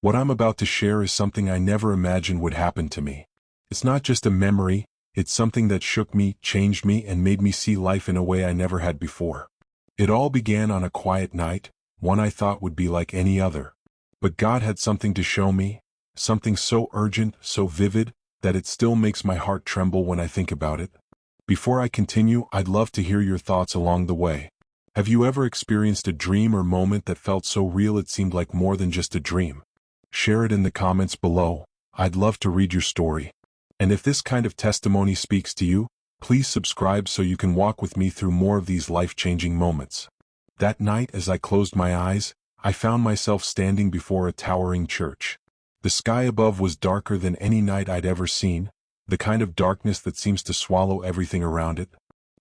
What I'm about to share is something I never imagined would happen to me. It's not just a memory, it's something that shook me, changed me, and made me see life in a way I never had before. It all began on a quiet night, one I thought would be like any other. But God had something to show me, something so urgent, so vivid, that it still makes my heart tremble when I think about it. Before I continue, I'd love to hear your thoughts along the way. Have you ever experienced a dream or moment that felt so real it seemed like more than just a dream? Share it in the comments below. I'd love to read your story. And if this kind of testimony speaks to you, please subscribe so you can walk with me through more of these life-changing moments. That night, as I closed my eyes, I found myself standing before a towering church. The sky above was darker than any night I'd ever seen, the kind of darkness that seems to swallow everything around it.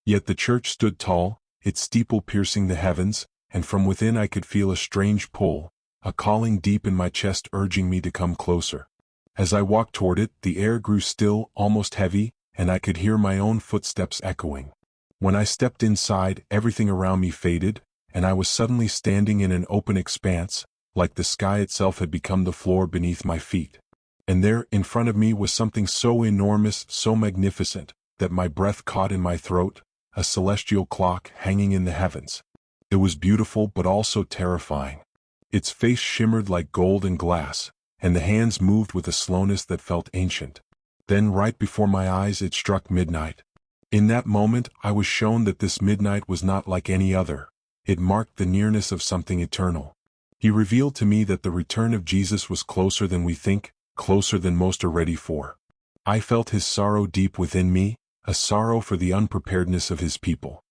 Yet the church stood tall, its steeple piercing the heavens, and from within I could feel a strange pull, a calling deep in my chest urging me to come closer. As I walked toward it, the air grew still, almost heavy, and I could hear my own footsteps echoing. When I stepped inside, everything around me faded, and I was suddenly standing in an open expanse, like the sky itself had become the floor beneath my feet. And there, in front of me, was something so enormous, so magnificent, that my breath caught in my throat, a celestial clock hanging in the heavens. It was beautiful but also terrifying. Its face shimmered like gold and glass, and the hands moved with a slowness that felt ancient. Then right before my eyes it struck midnight. In that moment I was shown that this midnight was not like any other. It marked the nearness of something eternal. He revealed to me that the return of Jesus was closer than we think, closer than most are ready for. I felt his sorrow deep within me, a sorrow for the unpreparedness of his people.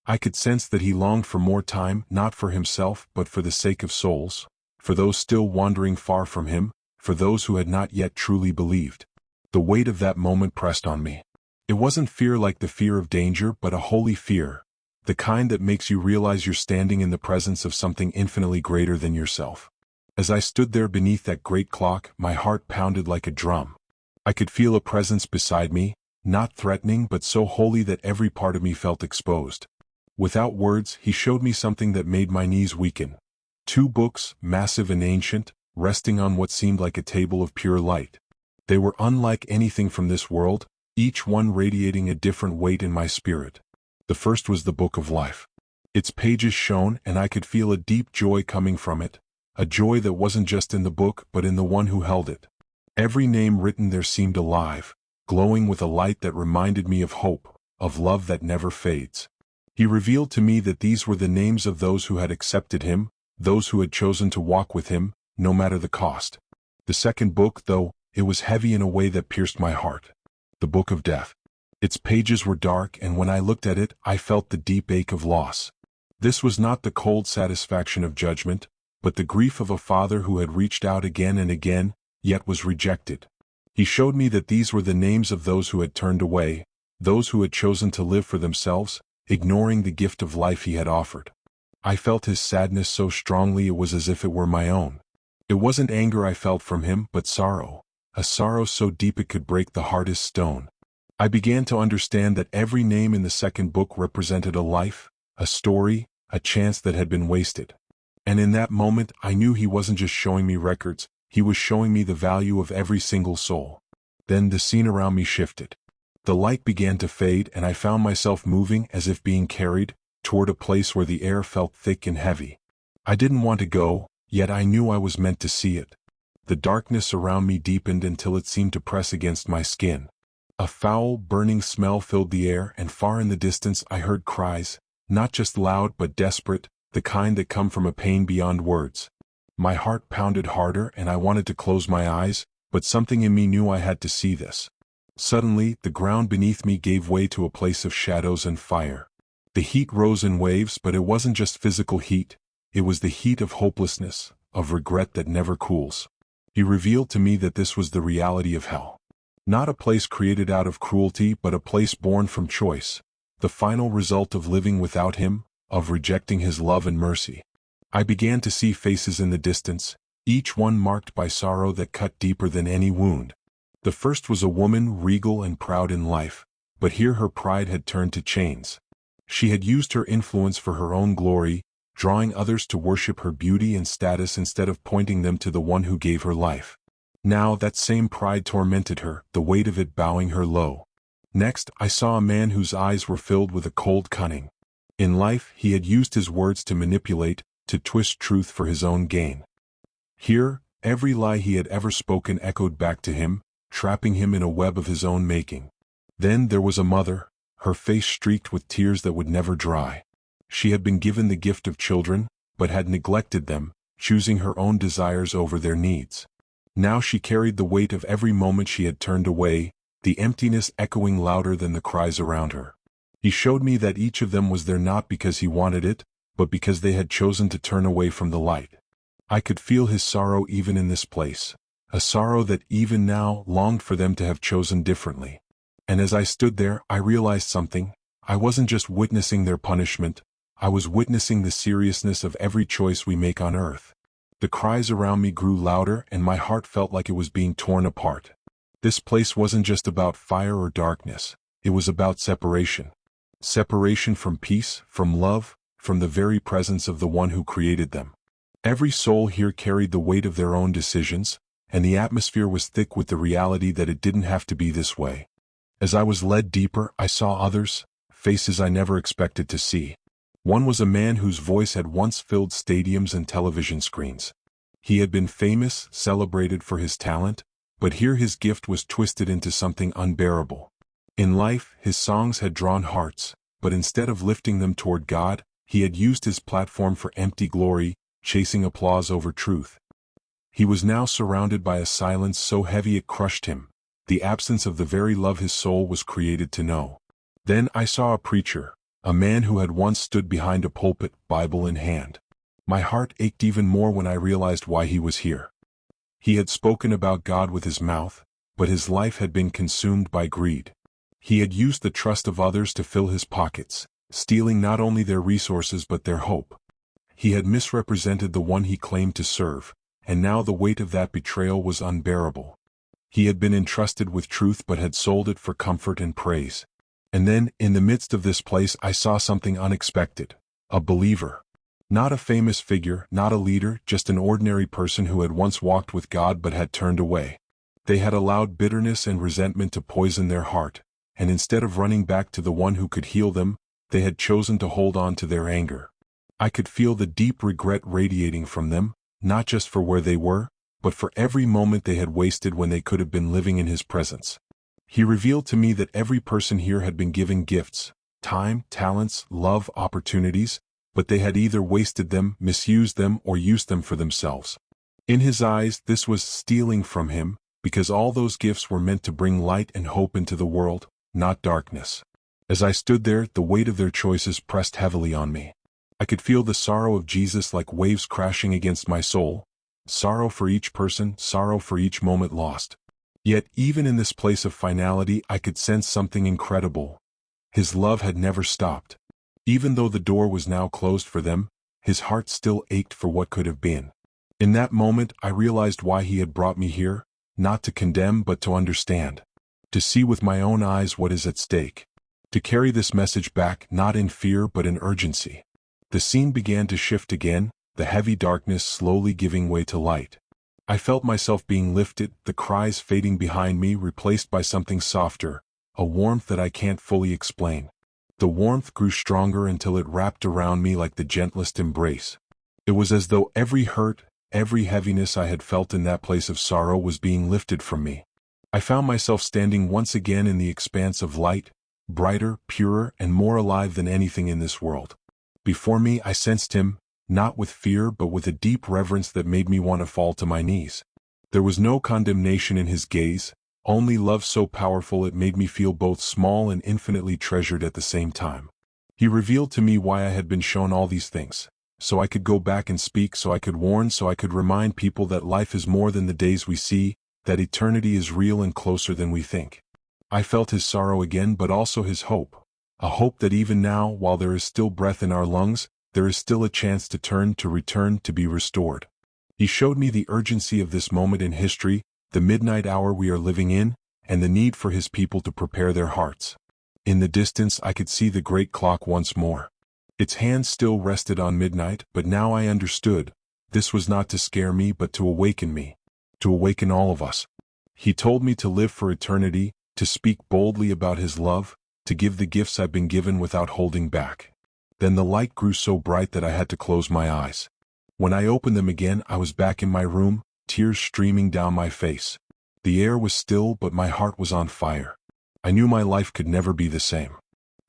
I could sense that he longed for more time, not for himself but for the sake of souls, for those still wandering far from him, for those who had not yet truly believed. The weight of that moment pressed on me. It wasn't fear like the fear of danger, but a holy fear, the kind that makes you realize you're standing in the presence of something infinitely greater than yourself. As I stood there beneath that great clock, my heart pounded like a drum. I could feel a presence beside me, not threatening but so holy that every part of me felt exposed. Without words, he showed me something that made my knees weaken. 2 books, massive and ancient, resting on what seemed like a table of pure light. They were unlike anything from this world, each one radiating a different weight in my spirit. The first was the Book of Life. Its pages shone, and I could feel a deep joy coming from it, a joy that wasn't just in the book but in the one who held it. Every name written there seemed alive, glowing with a light that reminded me of hope, of love that never fades. He revealed to me that these were the names of those who had accepted him, those who had chosen to walk with him, no matter the cost. The second book, though, it was heavy in a way that pierced my heart. The Book of Death. Its pages were dark, and when I looked at it, I felt the deep ache of loss. This was not the cold satisfaction of judgment, but the grief of a father who had reached out again and again, yet was rejected. He showed me that these were the names of those who had turned away, those who had chosen to live for themselves, ignoring the gift of life he had offered. I felt his sadness so strongly it was as if it were my own. It wasn't anger I felt from him, but sorrow, a sorrow so deep it could break the hardest stone. I began to understand that every name in the second book represented a life, a story, a chance that had been wasted. And in that moment I knew he wasn't just showing me records, he was showing me the value of every single soul. Then the scene around me shifted. The light began to fade, and I found myself moving as if being carried toward a place where the air felt thick and heavy. I didn't want to go, yet I knew I was meant to see it. The darkness around me deepened until it seemed to press against my skin. A foul, burning smell filled the air, and far in the distance I heard cries, not just loud but desperate, the kind that come from a pain beyond words. My heart pounded harder, and I wanted to close my eyes, but something in me knew I had to see this. Suddenly, the ground beneath me gave way to a place of shadows and fire. The heat rose in waves, but it wasn't just physical heat. It was the heat of hopelessness, of regret that never cools. He revealed to me that this was the reality of hell. Not a place created out of cruelty, but a place born from choice. The final result of living without him, of rejecting his love and mercy. I began to see faces in the distance, each one marked by sorrow that cut deeper than any wound. The first was a woman regal and proud in life, but here her pride had turned to chains. She had used her influence for her own glory, drawing others to worship her beauty and status instead of pointing them to the one who gave her life. Now that same pride tormented her, the weight of it bowing her low. Next, I saw a man whose eyes were filled with a cold cunning. In life, he had used his words to manipulate, to twist truth for his own gain. Here, every lie he had ever spoken echoed back to him, trapping him in a web of his own making. Then there was a mother, her face streaked with tears that would never dry. She had been given the gift of children, but had neglected them, choosing her own desires over their needs. Now she carried the weight of every moment she had turned away, the emptiness echoing louder than the cries around her. He showed me that each of them was there not because he wanted it, but because they had chosen to turn away from the light. I could feel his sorrow even in this place, a sorrow that even now longed for them to have chosen differently. And as I stood there, I realized something. I wasn't just witnessing their punishment, I was witnessing the seriousness of every choice we make on earth. The cries around me grew louder and my heart felt like it was being torn apart. This place wasn't just about fire or darkness, it was about separation. Separation from peace, from love, from the very presence of the one who created them. Every soul here carried the weight of their own decisions, and the atmosphere was thick with the reality that it didn't have to be this way. As I was led deeper, I saw others, faces I never expected to see. One was a man whose voice had once filled stadiums and television screens. He had been famous, celebrated for his talent, but here his gift was twisted into something unbearable. In life, his songs had drawn hearts, but instead of lifting them toward God, he had used his platform for empty glory, chasing applause over truth. He was now surrounded by a silence so heavy it crushed him, the absence of the very love his soul was created to know. Then I saw a preacher, a man who had once stood behind a pulpit, Bible in hand. My heart ached even more when I realized why he was here. He had spoken about God with his mouth, but his life had been consumed by greed. He had used the trust of others to fill his pockets, stealing not only their resources but their hope. He had misrepresented the one he claimed to serve, and now the weight of that betrayal was unbearable. He had been entrusted with truth but had sold it for comfort and praise. And then, in the midst of this place, I saw something unexpected. A believer. Not a famous figure, not a leader, just an ordinary person who had once walked with God but had turned away. They had allowed bitterness and resentment to poison their heart, and instead of running back to the one who could heal them, they had chosen to hold on to their anger. I could feel the deep regret radiating from them, not just for where they were, but for every moment they had wasted when they could have been living in his presence. He revealed to me that every person here had been given gifts, time, talents, love, opportunities, but they had either wasted them, misused them, or used them for themselves. In his eyes, this was stealing from him, because all those gifts were meant to bring light and hope into the world, not darkness. As I stood there, the weight of their choices pressed heavily on me. I could feel the sorrow of Jesus like waves crashing against my soul. Sorrow for each person, sorrow for each moment lost. Yet even in this place of finality I could sense something incredible. His love had never stopped. Even though the door was now closed for them, his heart still ached for what could have been. In that moment I realized why he had brought me here, not to condemn but to understand. To see with my own eyes what is at stake. To carry this message back not in fear but in urgency. The scene began to shift again, the heavy darkness slowly giving way to light. I felt myself being lifted, the cries fading behind me replaced by something softer, a warmth that I can't fully explain. The warmth grew stronger until it wrapped around me like the gentlest embrace. It was as though every hurt, every heaviness I had felt in that place of sorrow was being lifted from me. I found myself standing once again in the expanse of light, brighter, purer, and more alive than anything in this world. Before me I sensed him, not with fear but with a deep reverence that made me want to fall to my knees. There was no condemnation in his gaze, only love so powerful it made me feel both small and infinitely treasured at the same time. He revealed to me why I had been shown all these things, so I could go back and speak, so I could warn, so I could remind people that life is more than the days we see, that eternity is real and closer than we think. I felt his sorrow again but also his hope. A hope that even now, while there is still breath in our lungs, there is still a chance to turn, to return, to be restored. He showed me the urgency of this moment in history, the midnight hour we are living in, and the need for his people to prepare their hearts. In the distance I could see the great clock once more. Its hand still rested on midnight, but now I understood. This was not to scare me but to awaken me. To awaken all of us. He told me to live for eternity, to speak boldly about His love, to give the gifts I've been given without holding back. Then the light grew so bright that I had to close my eyes. When I opened them again, I was back in my room, tears streaming down my face. The air was still, but my heart was on fire. I knew my life could never be the same.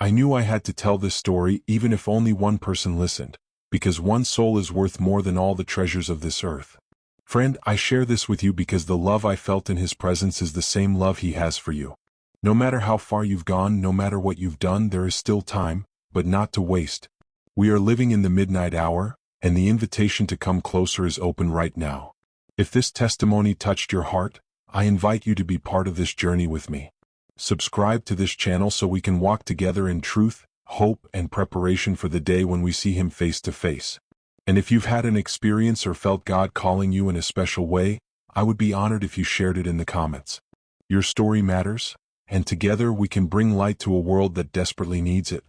I knew I had to tell this story even if only one person listened, because one soul is worth more than all the treasures of this earth. Friend, I share this with you because the love I felt in His presence is the same love He has for you. No matter how far you've gone, no matter what you've done, there is still time, but not to waste. We are living in the midnight hour, and the invitation to come closer is open right now. If this testimony touched your heart, I invite you to be part of this journey with me. Subscribe to this channel so we can walk together in truth, hope, and preparation for the day when we see Him face to face. And if you've had an experience or felt God calling you in a special way, I would be honored if you shared it in the comments. Your story matters, and together we can bring light to a world that desperately needs it.